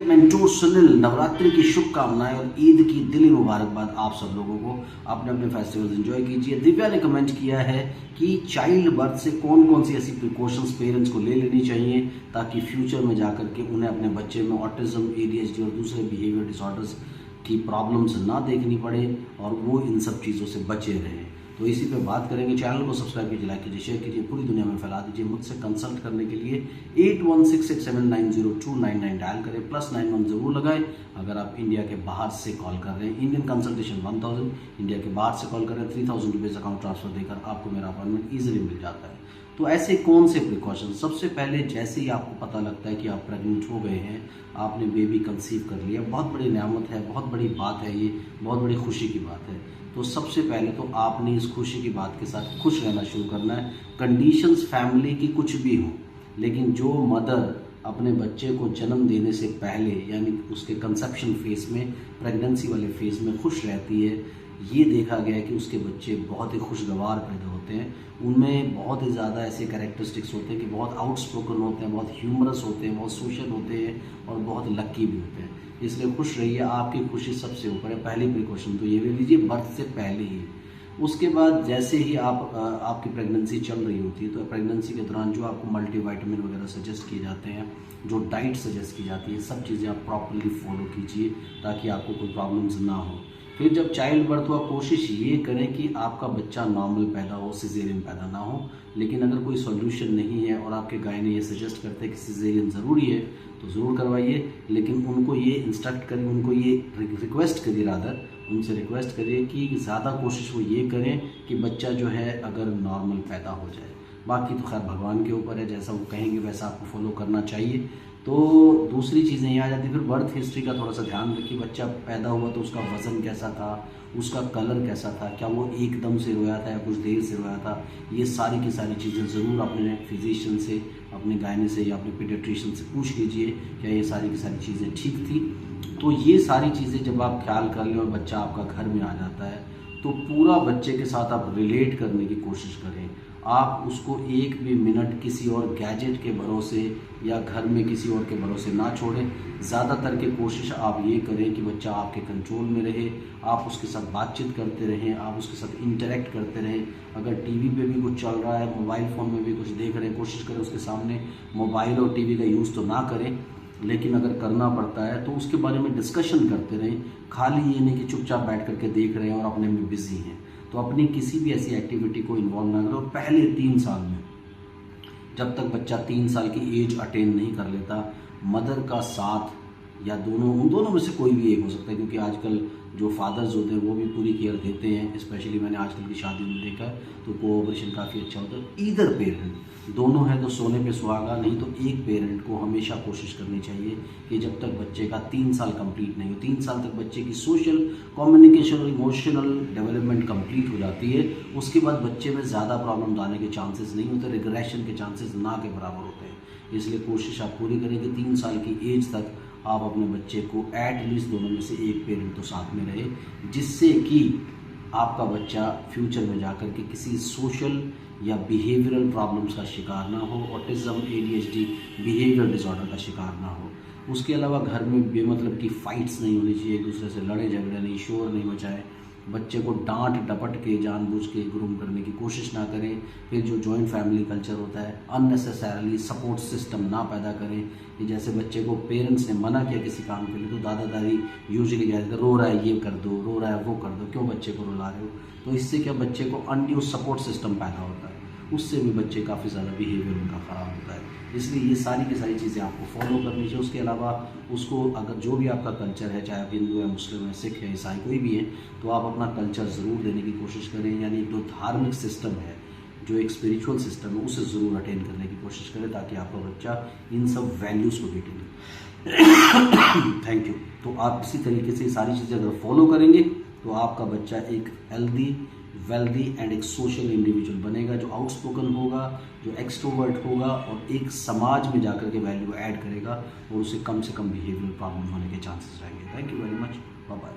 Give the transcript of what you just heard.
Mentor Sunil, Navratri की शुभकामनाएं और ईद की दिली मुबारकबाद आप सब लोगों को। अपने अपने फेस्टिवल्स एंजॉय कीजिए। दिव्या ने कमेंट किया है कि चाइल्ड बर्थ से कौन कौन सी ऐसी प्रिकॉशंस पेरेंट्स को ले लेनी चाहिए ताकि फ्यूचर में जाकर के उन्हें अपने बच्चे में ऑटिज्म, एडीएचडी और दूसरे बिहेवियर डिसऑर्डर्स की प्रॉब्लम्स ना देखनी पड़े और वो इन सब चीज़ों से बचे रहें। तो इसी पे बात करेंगे। चैनल को सब्सक्राइब कीजिए, लाइक कीजिए, शेयर कीजिए, पूरी दुनिया में फैला दीजिए। मुझसे कंसल्ट करने के लिए 8166790299 डायल करें, +91 जरूर लगाएं अगर आप इंडिया के बाहर से कॉल कर रहे हैं। इंडियन कंसल्टेशन 1000, इंडिया के बाहर से कॉल कर रहे हैं 3000 रुपीज़ अकाउंट ट्रांसफर देकर आपको मेरा अपॉइंटमेंट ईजिली मिल जाता है। तो ऐसे कौन से प्रिकॉशन? सबसे पहले जैसे ही आपको पता लगता है कि आप प्रेग्नेंट हो गए हैं, आपने बेबी कंसीव कर लिया, बहुत बड़ी नेमत है, बहुत बड़ी बात है, ये बहुत बड़ी खुशी की बात है। तो सबसे पहले तो आपने इस खुशी की बात के साथ खुश रहना शुरू करना है। कंडीशंस फैमिली की कुछ भी हो, लेकिन जो मदर अपने बच्चे को जन्म देने से पहले यानी उसके कंसेप्शन फेज में, प्रेगनेंसी वाले फेज में खुश रहती है, ये देखा गया है कि उसके बच्चे बहुत ही खुशगवार पैदा होते हैं। उनमें बहुत ही ज़्यादा ऐसे कैरेक्टरिस्टिक्स होते हैं कि बहुत आउटस्पोकन होते हैं, बहुत ह्यूमरस होते हैं, बहुत सोशल होते हैं और बहुत लकी भी होते हैं। इसलिए खुश रहिए, आपकी खुशी सबसे ऊपर है। पहली प्रिकॉशन तो ये ले लीजिए बर्थ से पहले ही। उसके बाद जैसे ही आपकी प्रेगनेंसी चल रही होती है, तो प्रेगनेंसी के दौरान जो आपको मल्टीविटामिन वगैरह सजेस्ट किए जाते हैं, जो डाइट सजेस्ट की जाती है, सब चीज़ें आप प्रॉपरली फॉलो कीजिए ताकि आपको कोई प्रॉब्लम्स ना हो। फिर जब चाइल्ड बर्थ हुआ, कोशिश ये करें कि आपका बच्चा नॉर्मल पैदा हो, सिजेरियन पैदा ना हो। लेकिन अगर कोई सॉल्यूशन नहीं है और आपके गायने ये सजेस्ट करते हैं कि सिजेरियन ज़रूरी है, तो ज़रूर करवाइए। लेकिन उनको ये इंस्ट्रक्ट करिए, उनको ये रिक्वेस्ट करिए, रादर उनसे रिक्वेस्ट करिए कि ज़्यादा कोशिश वो ये करें कि बच्चा जो है अगर नॉर्मल पैदा हो जाए। बाकी तो खैर भगवान के ऊपर है, जैसा वो कहेंगे वैसा आपको फॉलो करना चाहिए। तो दूसरी चीज़ें ये आ जाती है। फिर बर्थ हिस्ट्री का थोड़ा सा ध्यान रखिए। बच्चा पैदा हुआ तो उसका वज़न कैसा था, उसका कलर कैसा था, क्या वो एकदम से रोया था या कुछ देर से रोया था, ये सारी की सारी चीज़ें ज़रूर अपने फिजिशियन से, अपने गायने से या अपने पीडियाट्रिशियन से पूछ लीजिए क्या ये सारी की सारी चीज़ें ठीक थी। तो ये सारी चीज़ें जब आप ख्याल कर लें और बच्चा आपका घर में आ जाता है, तो पूरा बच्चे के साथ आप रिलेट करने की कोशिश करें। आप उसको एक भी मिनट किसी और गैजेट के भरोसे या घर में किसी और के भरोसे ना छोड़ें। ज़्यादातर की कोशिश आप ये करें कि बच्चा आपके कंट्रोल में रहे, आप उसके साथ बातचीत करते रहें, आप उसके साथ इंटरेक्ट करते रहें। अगर टीवी पे भी कुछ चल रहा है, मोबाइल फ़ोन में भी कुछ देख रहे हैं, कोशिश करें उसके सामने मोबाइल और टीवी का यूज़ तो ना करें, लेकिन अगर करना पड़ता है तो उसके बारे में डिस्कशन करते रहें। खाली ये नहीं कि चुपचाप बैठ करके देख रहे हैं और अपने में बिजी हैं। तो अपनी किसी भी ऐसी एक्टिविटी को इन्वॉल्व ना करें। और पहले 3 साल में, जब तक बच्चा 3 साल की एज अटेन नहीं कर लेता, मदर का साथ या दोनों, उन दोनों में से कोई भी एक हो सकता है, क्योंकि आजकल जो फादर्स होते हैं वो भी पूरी केयर देते हैं। स्पेशली मैंने आजकल की शादी में देखा है तो कोऑपरेशन काफ़ी अच्छा होता है। ईदर पेरेंट, दोनों हैं तो सोने पे सुहागा, नहीं तो एक पेरेंट को हमेशा कोशिश करनी चाहिए कि जब तक बच्चे का 3 साल कंप्लीट नहीं हो, 3 साल तक बच्चे की सोशल, कम्युनिकेशन और इमोशनल डेवलपमेंट कंप्लीट हो जाती है, उसके बाद बच्चे में ज़्यादा प्रॉब्लम आने के चांसेस नहीं होते, रिग्रेशन के चांसेस ना के बराबर होते हैं। इसलिए कोशिश आप पूरी करें कि 3 साल की एज तक आप अपने बच्चे को एटलीस्ट दोनों में से एक पेरेंट तो साथ में रहे, जिससे कि आपका बच्चा फ्यूचर में जाकर के किसी सोशल या बिहेवियरल प्रॉब्लम्स का शिकार ना हो, ऑटिज्म, एडीएचडी, बिहेवियर डिसऑर्डर का शिकार ना हो। उसके अलावा घर में बेमतलब की फाइट्स नहीं होनी चाहिए, एक दूसरे से लड़े झगड़े नहीं, शोर नहीं मचाएं, बच्चे को डांट डपट के जानबूझ के ग्रूम करने की कोशिश ना करें। फिर जो जॉइंट फैमिली कल्चर होता है, अननेसेसरली सपोर्ट सिस्टम ना पैदा करें कि जैसे बच्चे को पेरेंट्स ने मना किया किसी काम के लिए तो दादा दादी यूजुअली कहते हैं रो रहा है ये कर दो, रो रहा है वो कर दो, क्यों बच्चे को रुला रहे हो। तो इससे क्या बच्चे को अनड्यू सपोर्ट सिस्टम पैदा होता है, उससे भी बच्चे काफ़ी ज़्यादा बिहेवियर उनका ख़राब होता है। इसलिए ये सारी की सारी चीज़ें आपको फॉलो करनी चाहिए। उसके अलावा उसको अगर जो भी आपका कल्चर है, चाहे आप हिंदू है, मुस्लिम है, सिख है, ईसाई कोई भी है, तो आप अपना कल्चर ज़रूर देने की कोशिश करें। यानी जो धार्मिक सिस्टम है, जो एक स्पिरिचुअल सिस्टम है, उसे ज़रूर अटेंड करने की कोशिश करें ताकि आपका बच्चा इन सब वैल्यूज़ को गेट थैंक यू। तो आप इसी तरीके से सारी चीज़ें अगर फॉलो करेंगे तो आपका बच्चा एक हेल्दी, वेल्दी एंड एक सोशल इंडिविजुअल बनेगा, जो आउटस्पोकन होगा, जो एक्सट्रोवर्ट होगा और एक समाज में जाकर के वैल्यू ऐड करेगा और उसे कम से कम बिहेवियरल प्रॉब्लम होने के चांसेस रहेंगे। Thank you very much, bye bye.